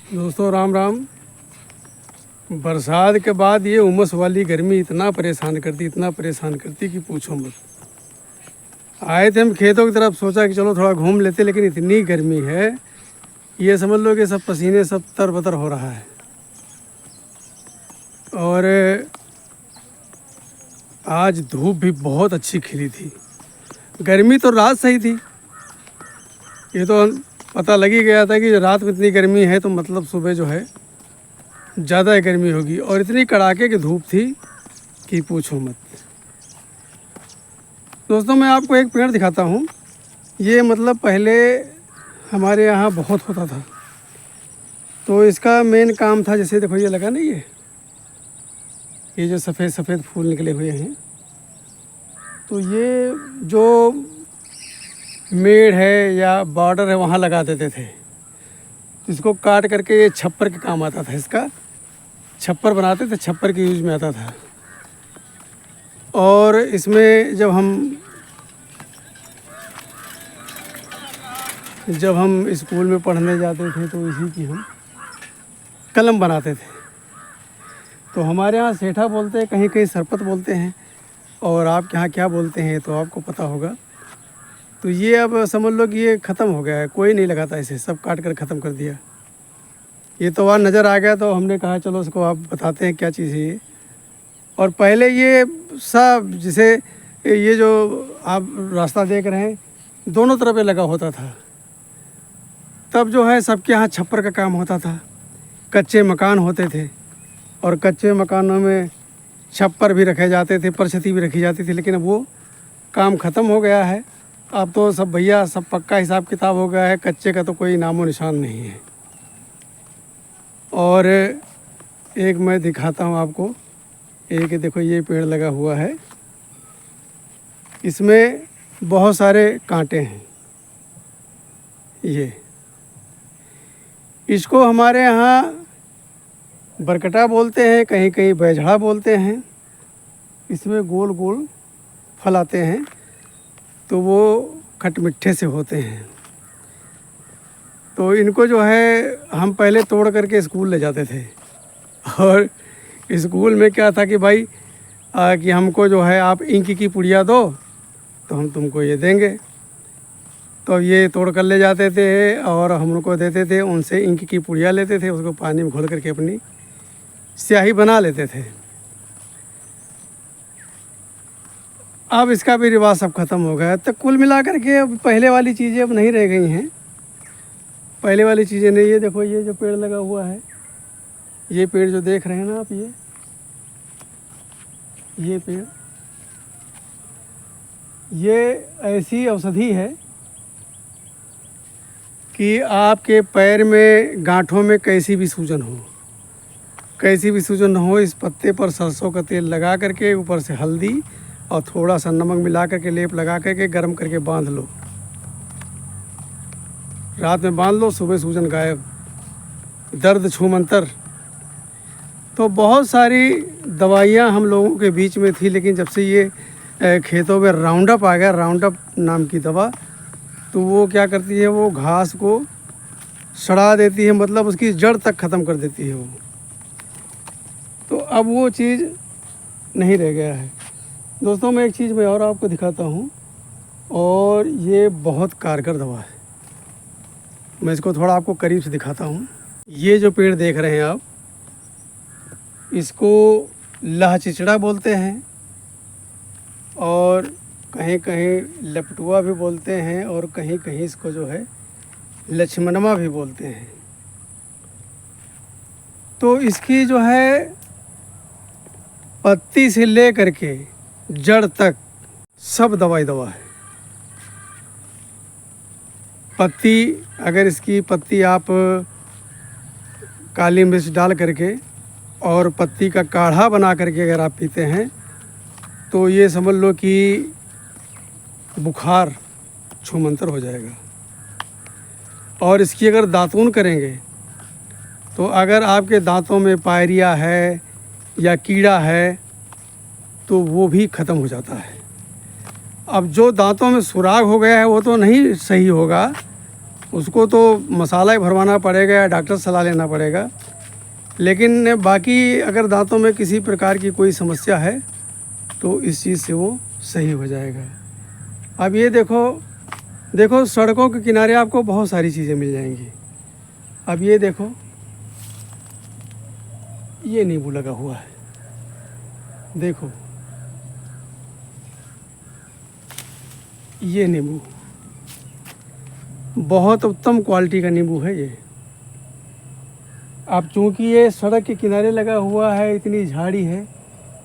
दोस्तों राम राम। बरसात के बाद ये उमस वाली गर्मी इतना परेशान करती कि पूछो मत। आए थे हम खेतों की तरफ, सोचा कि चलो थोड़ा घूम लेते, लेकिन इतनी गर्मी है, ये समझ लो कि सब पसीने सब तरबतर हो रहा है। और आज धूप भी बहुत अच्छी खिली थी। गर्मी तो रात सही थी, ये तो पता लग ही गया था कि रात में इतनी गर्मी है तो मतलब सुबह जो है ज़्यादा गर्मी होगी। और इतनी कड़ाके की धूप थी कि पूछो मत। दोस्तों मैं आपको एक पेड़ दिखाता हूँ। ये मतलब पहले हमारे यहाँ बहुत होता था, तो इसका मेन काम था, जैसे देखो ये लगा नहीं, ये जो सफ़ेद सफ़ेद फूल निकले हुए हैं, तो ये जो मेड़ है या बॉर्डर है वहाँ लगा देते थे। इसको काट करके ये छप्पर के काम आता था, इसका छप्पर बनाते थे, छप्पर के यूज में आता था। और इसमें जब हम स्कूल में पढ़ने जाते थे तो इसी की हम कलम बनाते थे। तो हमारे यहाँ सेठा बोलते हैं, कहीं कहीं सरपत बोलते हैं, और आपके यहाँ क्या बोलते हैं तो आपको पता होगा। तो ये अब समझ लो कि ये ख़त्म हो गया है, कोई नहीं लगाता इसे, सब काट कर ख़त्म कर दिया। ये तो वहाँ नज़र आ गया तो हमने कहा चलो उसको आप बताते हैं क्या चीज़ है ये। और पहले ये सब, जैसे ये जो आप रास्ता देख रहे हैं, दोनों तरफ ये लगा होता था। तब जो है सबके यहाँ छप्पर का काम होता था, कच्चे मकान होते थे, और कच्चे मकानों में छप्पर भी रखे जाते थे, परछती भी रखी जाती थी। लेकिन अब वो काम ख़त्म हो गया है। अब तो सब भैया सब पक्का हिसाब किताब हो गया है, कच्चे का तो कोई नामो निशान नहीं है। और एक मैं दिखाता हूँ आपको, एक देखो ये पेड़ लगा हुआ है, इसमें बहुत सारे कांटे हैं। ये इसको हमारे यहाँ बरकटा बोलते हैं, कहीं कहीं बैझड़ा बोलते हैं। इसमें गोल गोल फल आते हैं, तो वो खटमिट्ठे से होते हैं। तो इनको जो है हम पहले तोड़ करके स्कूल ले जाते थे। और स्कूल में क्या था कि भाई कि हमको जो है आप इंक की पुड़िया दो तो हम तुमको ये देंगे। तो ये तोड़ कर ले जाते थे और हम उनको देते थे, उनसे इंक की पुड़िया लेते थे, उसको पानी में घोल करके अपनी स्याही बना लेते थे। अब इसका भी रिवाज सब ख़त्म हो गया। तो कुल मिला करके अब पहले वाली चीज़ें अब नहीं रह गई हैं, पहले वाली चीज़ें नहीं। ये देखो ये जो पेड़ लगा हुआ है, ये पेड़ जो देख रहे हैं ना आप, ये पेड़, ये ऐसी औषधि है कि आपके पैर में गांठों में कैसी भी सूजन हो, इस पत्ते पर सरसों का तेल लगा करके, ऊपर से हल्दी और थोड़ा सा नमक मिला करके लेप लगा करके गर्म करके बांध लो। रात में बांध लो, सुबह सूजन गायब, दर्द छूमंतर। तो बहुत सारी दवाइयाँ हम लोगों के बीच में थी, लेकिन जब से ये खेतों में राउंडअप आ गया, राउंडअप नाम की दवा, तो वो क्या करती है, वो घास को सड़ा देती है, मतलब उसकी जड़ तक ख़त्म कर देती है वो। तो अब वो चीज़ नहीं रह गया है। दोस्तों मैं एक चीज़ मैं और आपको दिखाता हूँ, और ये बहुत कारगर दवा है। मैं इसको थोड़ा आपको करीब से दिखाता हूँ। ये जो पेड़ देख रहे हैं आप, इसको लह चिचड़ा बोलते हैं, और कहीं कहीं लपटुआ भी बोलते हैं, और कहीं कहीं इसको जो है लक्ष्मणवा भी बोलते हैं। तो इसकी जो है पत्ती से ले करके जड़ तक सब दवा है। पत्ती, अगर इसकी पत्ती आप काली मिर्च डाल करके और पत्ती का काढ़ा बना करके अगर आप पीते हैं, तो ये समझ लो कि बुखार छूमंतर हो जाएगा। और इसकी अगर दातून करेंगे, तो अगर आपके दांतों में पायरिया है या कीड़ा है, तो वो भी ख़त्म हो जाता है। अब जो दांतों में सुराग हो गया है वो तो नहीं सही होगा, उसको तो मसाला ही भरवाना पड़ेगा या डॉक्टर से सलाह लेना पड़ेगा। लेकिन बाकी अगर दांतों में किसी प्रकार की कोई समस्या है तो इस चीज़ से वो सही हो जाएगा। अब ये देखो, देखो सड़कों के किनारे आपको बहुत सारी चीज़ें मिल जाएंगी। अब ये देखो, ये नींबू लगा हुआ है, देखो ये नींबू बहुत उत्तम क्वालिटी का नींबू है ये। अब चूंकि ये सड़क के किनारे लगा हुआ है, इतनी झाड़ी है,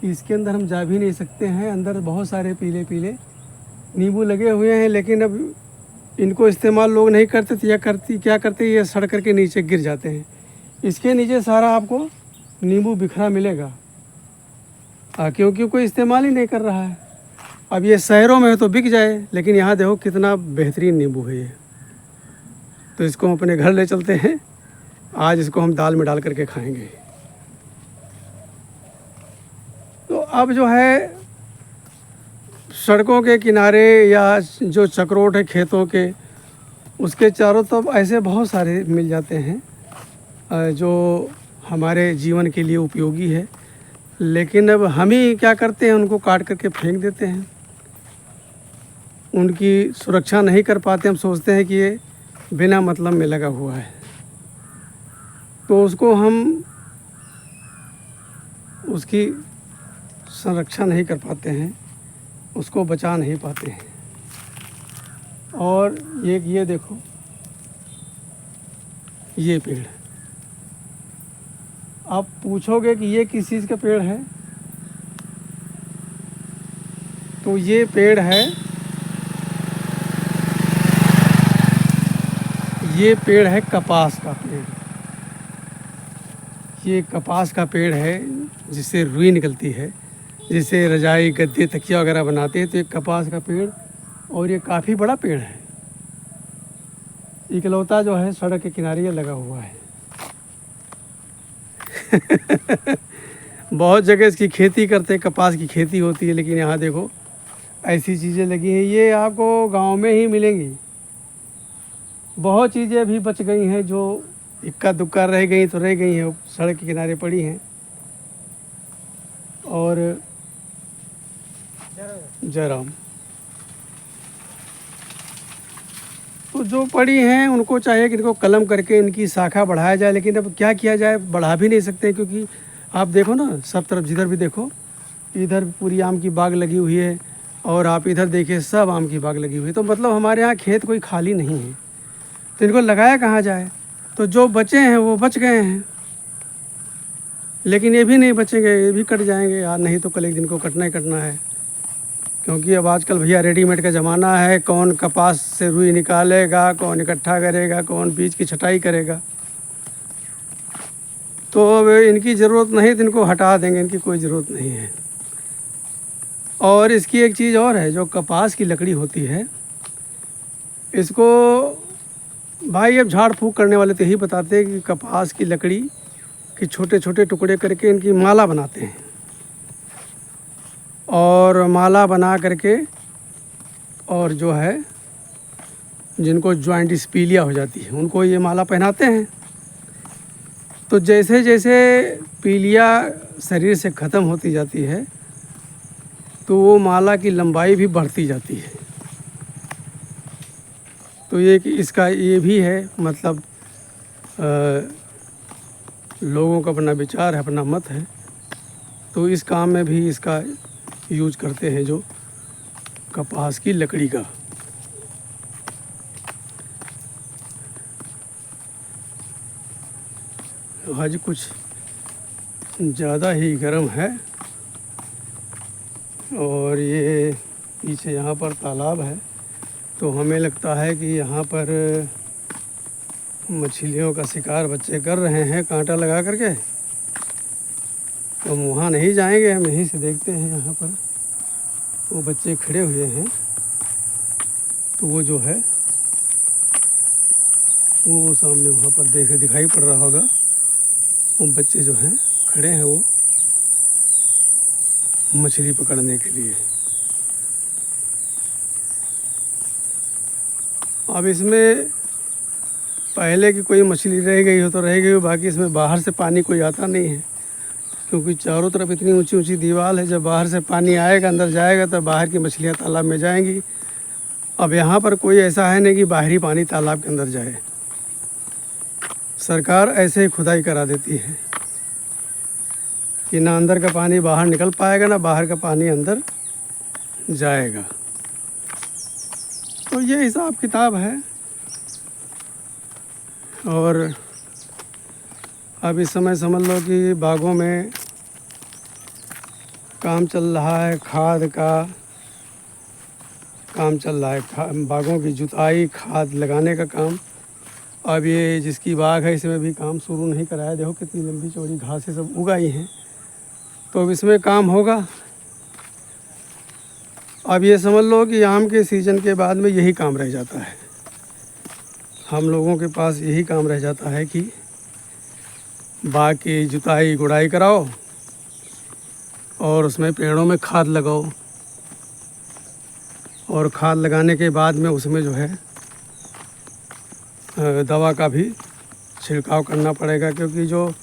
इसके अंदर हम जा भी नहीं सकते हैं। अंदर बहुत सारे पीले पीले नींबू लगे हुए हैं, लेकिन अब इनको इस्तेमाल लोग नहीं करते थे, या क्या करते, ये सड़ करके नीचे गिर जाते हैं। इसके नीचे सारा आपको नींबू बिखरा मिलेगा, क्योंकि कोई इस्तेमाल ही नहीं कर रहा है। अब ये शहरों में है तो बिक जाए, लेकिन यहाँ देखो कितना बेहतरीन नींबू है ये। तो इसको हम अपने घर ले चलते हैं, आज इसको हम दाल में डाल करके खाएंगे। तो अब जो है सड़कों के किनारे या जो चक्रोट है खेतों के, उसके चारों तरफ ऐसे बहुत सारे मिल जाते हैं जो हमारे जीवन के लिए उपयोगी है। लेकिन अब हम ही क्या करते हैं, उनको काट करके फेंक देते हैं, उनकी सुरक्षा नहीं कर पाते। हम सोचते हैं कि ये बिना मतलब में लगा हुआ है, तो उसको हम उसकी संरक्षा नहीं कर पाते हैं, उसको बचा नहीं पाते हैं। और ये देखो, ये पेड़, आप पूछोगे कि ये किस चीज़ का पेड़ है, तो ये पेड़ है, ये पेड़ है कपास का पेड़। ये कपास का पेड़ है जिससे रुई निकलती है, जिससे रजाई गद्दे तकिया वगैरह बनाते हैं। तो ये कपास का पेड़, और ये काफ़ी बड़ा पेड़ है, इकलौता जो है सड़क के किनारे ये लगा हुआ है। बहुत जगह इसकी खेती करते हैं, कपास की खेती होती है, लेकिन यहाँ देखो ऐसी चीज़ें लगी हैं, ये आपको गांव में ही मिलेंगी। बहुत चीज़ें अभी बच गई हैं, जो इक्का दुक्का रह गई तो रह गई हैं, सड़क के किनारे पड़ी हैं। और जयराम, तो जो पड़ी हैं उनको चाहिए कि इनको कलम करके इनकी शाखा बढ़ाया जाए। लेकिन अब क्या किया जाए, बढ़ा भी नहीं सकते, क्योंकि आप देखो ना, सब तरफ जिधर भी देखो, इधर पूरी आम की बाग लगी हुई है, और आप इधर देखिए सब आम की बाग लगी हुई है। तो मतलब हमारे यहाँ खेत कोई खाली नहीं है, तो इनको लगाया कहाँ जाए। तो जो बचे हैं वो बच गए हैं, लेकिन ये भी नहीं बचेंगे, ये भी कट जाएंगे यार, नहीं तो कल एक दिन को कटना ही कटना है। क्योंकि अब आजकल भैया रेडीमेड का ज़माना है, कौन कपास से रुई निकालेगा, कौन इकट्ठा करेगा, कौन बीज की छटाई करेगा। तो अब इनकी ज़रूरत नहीं, तो इनको हटा देंगे, इनकी कोई ज़रूरत नहीं है। और इसकी एक चीज़ और है, जो कपास की लकड़ी होती है, इसको भाई अब झाड़ फूँक करने वाले तो यही बताते हैं कि कपास की लकड़ी के छोटे छोटे टुकड़े करके इनकी माला बनाते हैं, और माला बना करके, और जो है जिनको जॉइंट स्पीलिया हो जाती है उनको ये माला पहनाते हैं। तो जैसे जैसे पीलिया शरीर से ख़त्म होती जाती है, तो वो माला की लंबाई भी बढ़ती जाती है। तो ये कि इसका ये भी है, मतलब लोगों का अपना विचार है, अपना मत है। तो इस काम में भी इसका यूज करते हैं, जो कपास की लकड़ी का। आज कुछ ज़्यादा ही गर्म है, और ये पीछे यहाँ पर तालाब है, तो हमें लगता है कि यहाँ पर मछलियों का शिकार बच्चे कर रहे हैं कांटा लगा करके। तो हम वहाँ नहीं जाएंगे, हम यहीं से देखते हैं। यहाँ पर वो बच्चे खड़े हुए हैं, तो वो जो है वो सामने वहाँ पर दिखाई पड़ रहा होगा, वो बच्चे जो हैं खड़े हैं, वो मछली पकड़ने के लिए। अब इसमें पहले की कोई मछली रह गई हो तो रह गई हो, बाकी इसमें बाहर से पानी कोई आता नहीं है, क्योंकि चारों तरफ इतनी ऊंची ऊंची दीवार है। जब बाहर से पानी आएगा अंदर जाएगा तो बाहर की मछलियाँ तालाब में जाएंगी। अब यहाँ पर कोई ऐसा है नहीं कि बाहरी पानी तालाब के अंदर जाए, सरकार ऐसे ही खुदाई करा देती है कि ना अंदर का पानी बाहर निकल पाएगा ना बाहर का पानी अंदर जाएगा। तो ये हिसाब किताब है। और अब इस समय समझ लो कि बागों में काम चल रहा है, खाद का काम चल रहा है, बागों की जुताई खाद लगाने का काम। अब ये जिसकी बाग है इसमें भी काम शुरू नहीं कराया। देखो कितनी लंबी चौड़ी घासें सब उगाई हैं, तो अब इसमें काम होगा। अब ये समझ लो कि आम के सीज़न के बाद में यही काम रह जाता है, हम लोगों के पास यही काम रह जाता है कि बाग की जुताई गुड़ाई कराओ और उसमें पेड़ों में खाद लगाओ, और खाद लगाने के बाद में उसमें जो है दवा का भी छिड़काव करना पड़ेगा, क्योंकि जो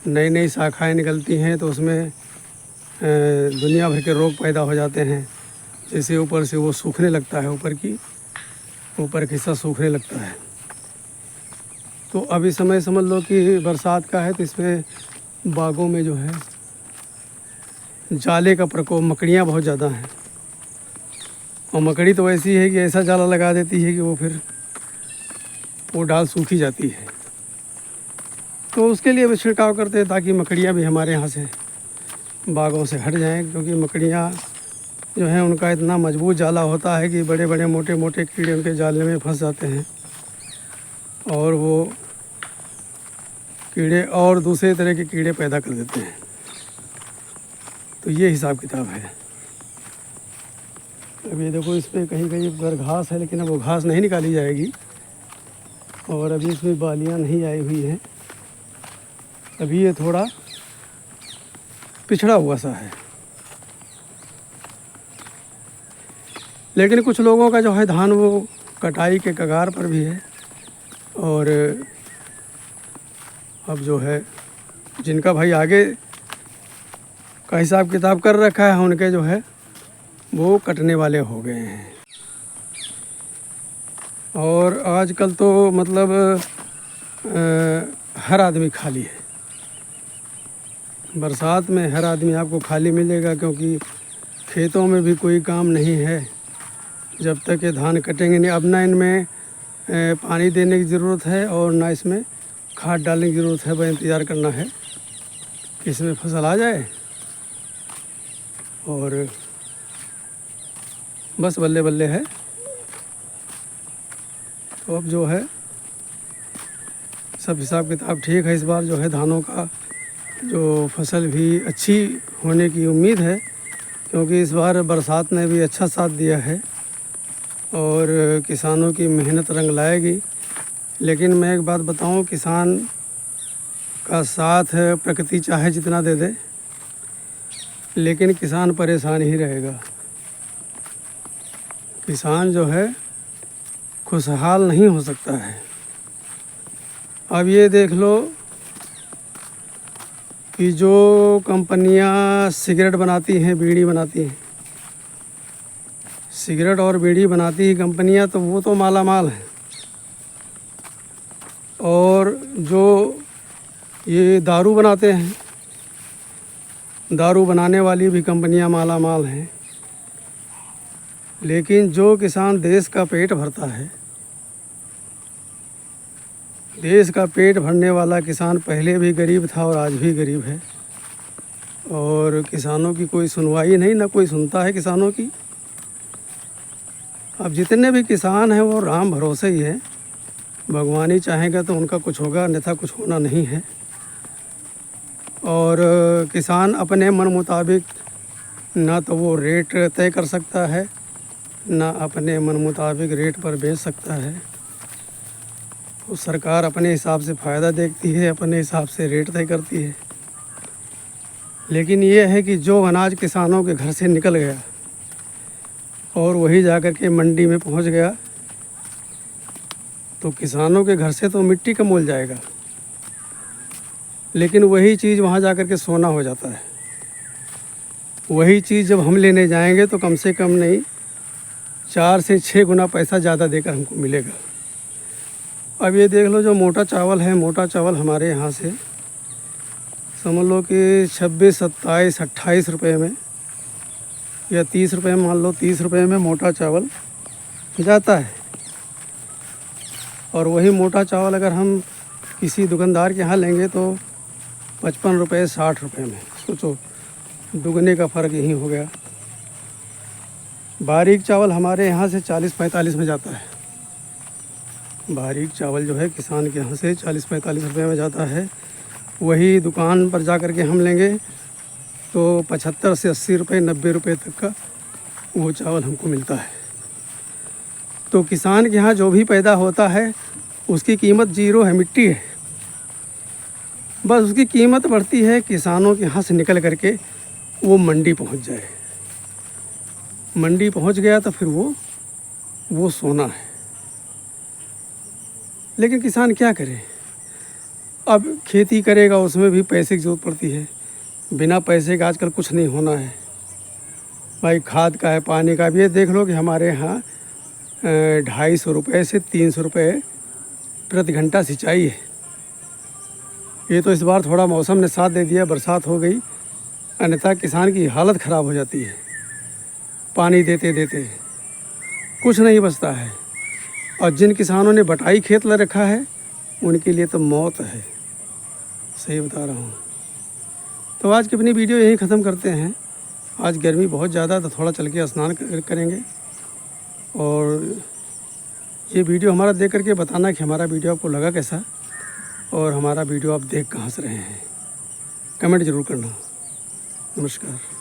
नई नई शाखाएं निकलती हैं तो उसमें दुनिया भर के रोग पैदा हो जाते हैं। जैसे ऊपर से वो सूखने लगता है, ऊपर का हिस्सा सूखने लगता है। तो अभी समय समझ लो कि बरसात का है, तो इसमें बागों में जो है जाले का प्रकोप, मकड़ियाँ बहुत ज़्यादा हैं। और मकड़ी तो ऐसी है कि ऐसा जाला लगा देती है कि वो फिर वो डाल सूखी जाती है। तो उसके लिए भी छिड़काव करते हैं ताकि मकड़ियाँ भी हमारे यहाँ से बागों से हट जाएं, क्योंकि मकड़ियाँ जो हैं उनका इतना मजबूत जाला होता है कि बड़े बड़े मोटे मोटे कीड़े उनके जाले में फंस जाते हैं, और वो कीड़े और दूसरे तरह के कीड़े पैदा कर देते हैं। तो ये हिसाब किताब है। अब ये देखो, इस पर कहीं कहीं पर घास है, लेकिन अब वो घास नहीं निकाली जाएगी, और अभी इसमें बालियाँ नहीं आई हुई हैं। अभी ये थोड़ा पिछड़ा हुआ सा है। लेकिन कुछ लोगों का जो है धान वो कटाई के कगार पर भी है, और अब जो है जिनका भाई आगे का हिसाब किताब कर रखा है उनके जो है वो कटने वाले हो गए हैं। और आजकल तो मतलब हर आदमी खाली है। बरसात में हर आदमी आपको खाली मिलेगा, क्योंकि खेतों में भी कोई काम नहीं है जब तक ये धान कटेंगे नहीं। अब ना इनमें पानी देने की ज़रूरत है और ना इसमें खाद डालने की ज़रूरत है, बस इंतज़ार करना है कि इसमें फसल आ जाए और बस बल्ले बल्ले है। तो अब जो है सब हिसाब किताब ठीक है। इस बार जो है धानों का जो फसल भी अच्छी होने की उम्मीद है, क्योंकि इस बार बरसात ने भी अच्छा साथ दिया है और किसानों की मेहनत रंग लाएगी। लेकिन मैं एक बात बताऊं, किसान का साथ प्रकृति चाहे जितना दे दे, लेकिन किसान परेशान ही रहेगा। किसान जो है खुशहाल नहीं हो सकता है। अब ये देख लो कि जो कंपनियां सिगरेट बनाती हैं, बीड़ी बनाती हैं, सिगरेट और बीड़ी बनाती ही कंपनियां, तो वो तो माला माल हैं। और जो ये दारू बनाते हैं, दारू बनाने वाली भी कंपनियां माला माल हैं। लेकिन जो किसान देश का पेट भरता है, देश का पेट भरने वाला किसान पहले भी गरीब था और आज भी गरीब है, और किसानों की कोई सुनवाई नहीं, ना कोई सुनता है किसानों की। अब जितने भी किसान हैं वो राम भरोसे ही है, भगवान ही चाहेगा तो उनका कुछ होगा, अन्यथा कुछ होना नहीं है। और किसान अपने मन मुताबिक ना तो वो रेट तय कर सकता है, ना अपने मन मुताबिक रेट पर बेच सकता है। तो सरकार अपने हिसाब से फ़ायदा देखती है, अपने हिसाब से रेट तय करती है। लेकिन ये है कि जो अनाज किसानों के घर से निकल गया और वही जाकर के मंडी में पहुंच गया, तो किसानों के घर से तो मिट्टी का मोल जाएगा, लेकिन वही चीज़ वहाँ जा कर के सोना हो जाता है। वही चीज़ जब हम लेने जाएंगे तो कम से कम नहीं 4 से 6 गुना पैसा ज़्यादा देकर हमको मिलेगा। अब ये देख लो, जो मोटा चावल है, मोटा चावल हमारे यहाँ से समझ लो कि 26, 27, 28 रुपये में या 30 रुपये में, मान लो 30 रुपये में मोटा चावल जाता है। और वही मोटा चावल अगर हम किसी दुकानदार के यहाँ लेंगे तो 55 रुपये, 60 रुपये में। सोचो, दुगने का फ़र्क यही हो गया। बारीक चावल हमारे यहाँ से 40-45 में जाता है। बारीक चावल जो है किसान के यहाँ से 40-45 रुपये में जाता है। वही दुकान पर जा कर के हम लेंगे तो 75 से 80 रुपये, 90 रुपये तक का वो चावल हमको मिलता है। तो किसान के यहाँ जो भी पैदा होता है उसकी कीमत ज़ीरो है, मिट्टी है। बस उसकी कीमत बढ़ती है किसानों के यहाँ से निकल कर के वो मंडी पहुँच जाए। मंडी पहुँच गया तो फिर वो सोना है। लेकिन किसान क्या करे? अब खेती करेगा, उसमें भी पैसे की ज़रूरत पड़ती है। बिना पैसे के आजकल कुछ नहीं होना है भाई। खाद का है, पानी का भी। ये देख लो कि हमारे यहाँ 250 रुपये से 300 रुपये प्रति घंटा सिंचाई है। ये तो इस बार थोड़ा मौसम ने साथ दे दिया, बरसात हो गई, अन्यथा किसान की हालत ख़राब हो जाती है। पानी देते देते कुछ नहीं बचता है। और जिन किसानों ने बटाई खेत ले रखा है उनके लिए तो मौत है, सही बता रहा हूँ। तो आज की अपनी वीडियो यहीं ख़त्म करते हैं। आज गर्मी बहुत ज़्यादा, तो थोड़ा चल के स्नान करेंगे। और ये वीडियो हमारा देख करके बताना कि हमारा वीडियो आपको लगा कैसा, और हमारा वीडियो आप देख कहाँ से रहे हैं, कमेंट ज़रूर करना। नमस्कार।